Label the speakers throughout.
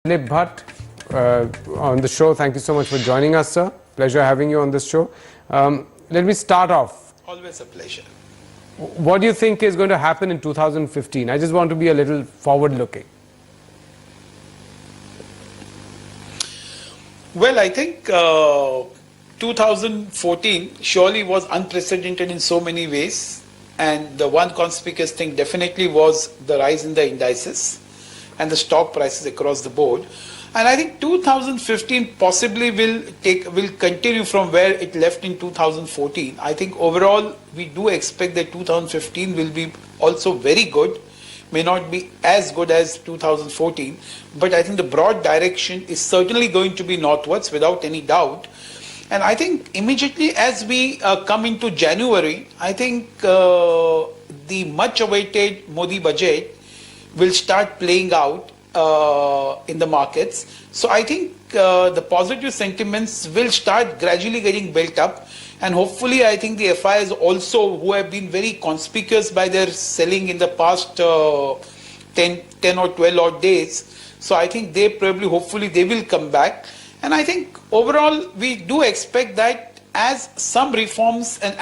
Speaker 1: Dilip Bhatt on the show. Thank you so much for joining us, sir. Pleasure having you on this show. Let me start off.
Speaker 2: Always a pleasure.
Speaker 1: What do you think is going to happen in 2015? I just want to be a little forward-looking.
Speaker 2: Well, I think 2014 surely was unprecedented in so many ways. And the one conspicuous thing definitely was the rise in the indices and the stock prices across the board. And I think 2015 possibly will continue from where it left in 2014. I think overall we do expect that 2015 will be also very good. May not be as good as 2014, but I think the broad direction is certainly going to be northwards without any doubt. And I think immediately as we come into January, I think the much awaited Modi budget will start playing out in the markets. So I think the positive sentiments will start gradually getting built up, and hopefully I think the FIs also, who have been very conspicuous by their selling in the past 10 or 12 odd days, so I think they probably hopefully they will come back. And I think overall we do expect that as some reforms and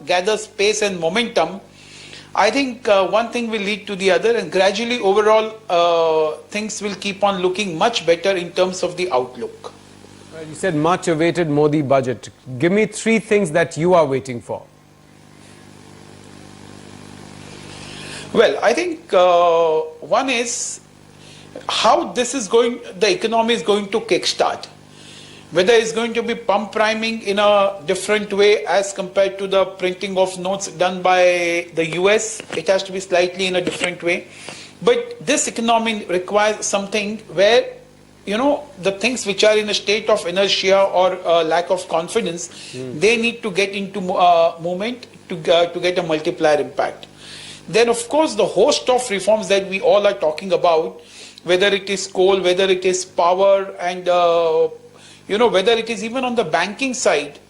Speaker 2: gather pace and momentum, I think one thing will lead to the other, and gradually overall things will keep on looking much better in terms of the outlook.
Speaker 1: You said much awaited Modi budget. Give me three things that you are waiting for.
Speaker 2: Well, I think one is how this is going, the economy is going to kickstart. Whether it's going to be pump priming in a different way as compared to the printing of notes done by the US, it has to be slightly in a different way. But this economy requires something where, you know, the things which are in a state of inertia or lack of confidence, they need to get into movement to get a multiplier impact. Then, of course, the host of reforms that we all are talking about, whether it is coal, whether it is power, and you know, whether it is even on the banking side,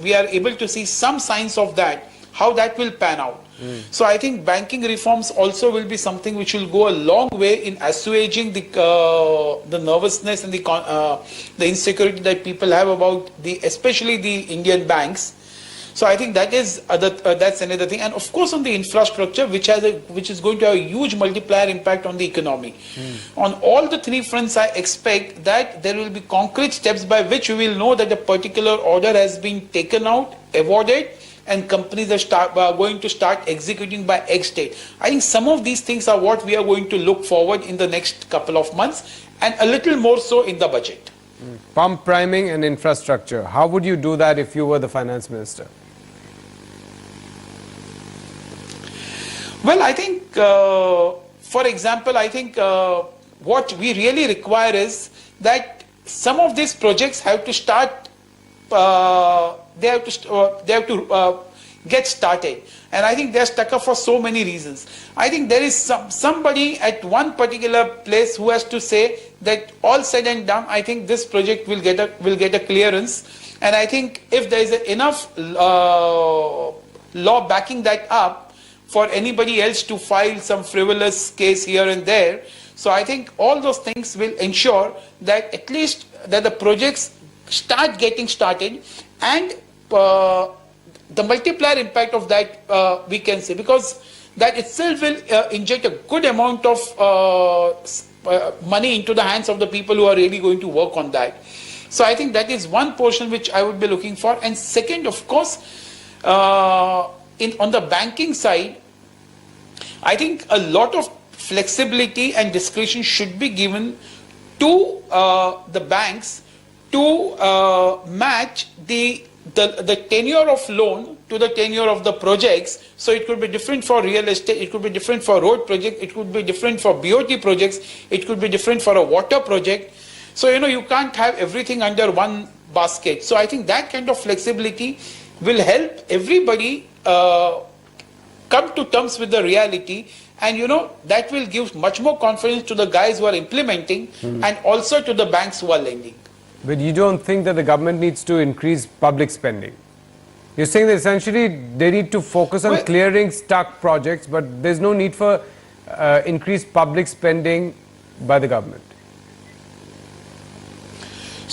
Speaker 2: we are able to see some signs of that, how that will pan out. So I think banking reforms also will be something which will go a long way in assuaging the nervousness and the insecurity that people have about especially the Indian banks. So I think that is that's another thing, and of course on the infrastructure, which is going to have a huge multiplier impact on the economy. On all the three fronts, I expect that there will be concrete steps by which we will know that a particular order has been taken out, awarded, and companies are going to start executing by X date. I think some of these things are what we are going to look forward in the next couple of months, and a little more so in the budget.
Speaker 1: Pump priming and infrastructure. How would you do that if you were the finance minister?
Speaker 2: Well, I think, for example, I think what we really require is that some of these projects have to start, they have to get started. And I think they're stuck up for so many reasons. I think there is somebody at one particular place who has to say that all said and done, I think this project will get a clearance. And I think if there is enough law backing that up, for anybody else to file some frivolous case here and there. So I think all those things will ensure that at least that the projects start getting started, and the multiplier impact of that we can say, because that itself will inject a good amount of money into the hands of the people who are really going to work on that. So I think that is one portion which I would be looking for. And second, of course, on the banking side, I think a lot of flexibility and discretion should be given to the banks to match the tenure of loan to the tenure of the projects. So it could be different for real estate, it could be different for road project, it could be different for BOT projects, it could be different for a water project. So, you know, you can't have everything under one basket. So I think that kind of flexibility will help everybody come to terms with the reality, and you know, that will give much more confidence to the guys who are implementing and also to the banks who are lending.
Speaker 1: But you don't think that the government needs to increase public spending? You're saying that essentially they need to focus on clearing stuck projects, but there's no need for increased public spending by the government.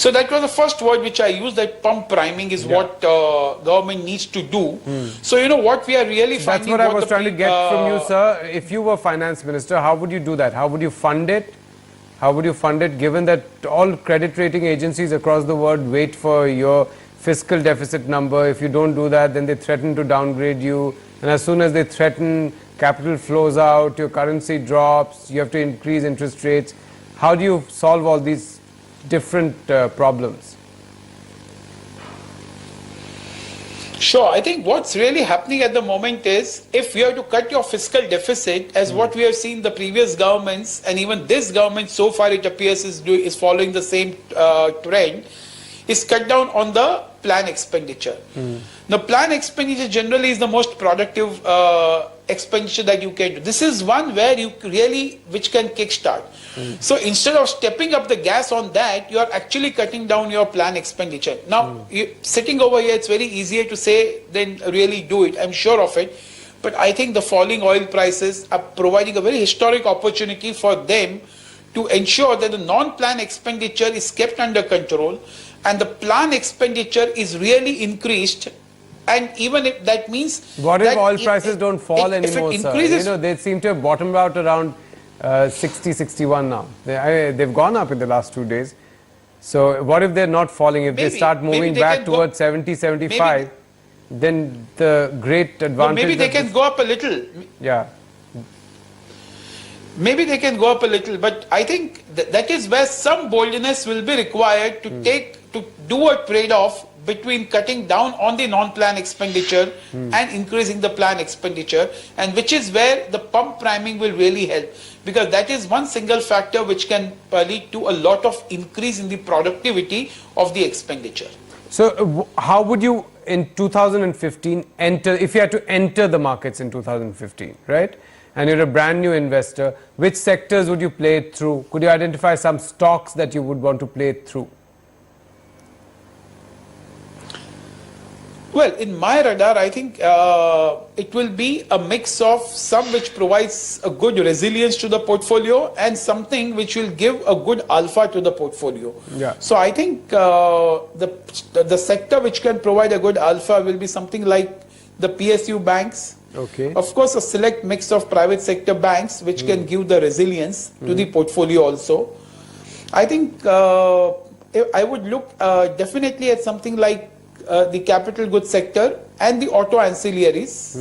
Speaker 2: So that was the first word which I used, that pump priming is what government needs to do. So, you know, what we are really
Speaker 1: That's
Speaker 2: finding...
Speaker 1: what I was trying to get from you, sir. If you were finance minister, how would you do that? How would you fund it? How would you fund it, given that all credit rating agencies across the world wait for your fiscal deficit number? If you don't do that, then they threaten to downgrade you. And as soon as they threaten, capital flows out, your currency drops, you have to increase interest rates. How do you solve all these different problems?
Speaker 2: Sure. I think what's really happening at the moment is, if you have to cut your fiscal deficit, as what we have seen the previous governments, and even this government so far it appears is following the same trend, is cut down on the plan expenditure. The plan expenditure generally is the most productive expenditure that you can do. This is one where you really, which can kickstart. So instead of stepping up the gas on that, you are actually cutting down your plan expenditure. Now, sitting over here, it's very easier to say than really do it. I'm sure of it. But I think the falling oil prices are providing a very historic opportunity for them to ensure that the non-plan expenditure is kept under control and the plan expenditure is really increased. And even if that means...
Speaker 1: What if oil prices don't fall anymore, sir? You know, they seem to have bottomed out around 60, 61 now. They've gone up in the last 2 days. So what if they're not falling? If they start moving back towards 70, 75, then the great advantage...
Speaker 2: Well, maybe they can go up a little.
Speaker 1: Yeah.
Speaker 2: Maybe they can go up a little, but I think that is where some boldness will be required to do a trade-off between cutting down on the non-plan expenditure and increasing the plan expenditure, and which is where the pump priming will really help, because that is one single factor which can lead to a lot of increase in the productivity of the expenditure.
Speaker 1: So how would you in 2015 enter, if you had to enter the markets in 2015, right? And you're a brand new investor, which sectors would you play it through? Could you identify some stocks that you would want to play it through?
Speaker 2: Well, in my radar, I think it will be a mix of some which provides a good resilience to the portfolio and something which will give a good alpha to the portfolio.
Speaker 1: Yeah.
Speaker 2: So I think the sector which can provide a good alpha will be something like the PSU banks.
Speaker 1: Okay.
Speaker 2: Of course, a select mix of private sector banks which can give the resilience to the portfolio also. I think I would look definitely at something like the capital goods sector and the auto ancillaries,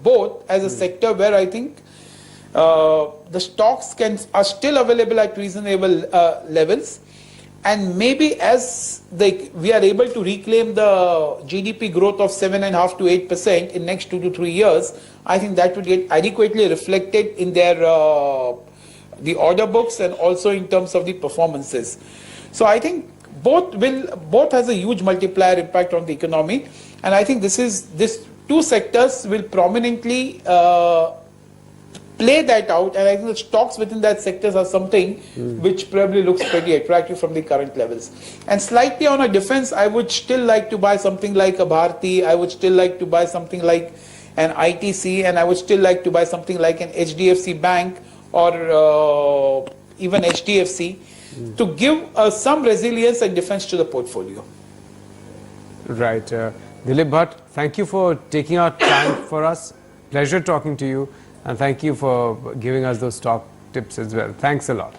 Speaker 2: both as a sector where I think the stocks are still available at reasonable levels. And maybe as we are able to reclaim the GDP growth of 7.5 to 8% in next 2 to 3 years, I think that would get adequately reflected in their the order books and also in terms of the performances. So I think both has a huge multiplier impact on the economy, and I think this two sectors will prominently play that out, and I think the stocks within that sectors are something which probably looks pretty attractive from the current levels. And slightly on a defense, I would still like to buy something like a Bharti, I would still like to buy something like an ITC, and I would still like to buy something like an HDFC Bank or even HDFC to give some resilience and defense to the portfolio.
Speaker 1: Right. Dilip Bhatt, thank you for taking out time for us. Pleasure talking to you. And thank you for giving us those stock tips as well. Thanks a lot.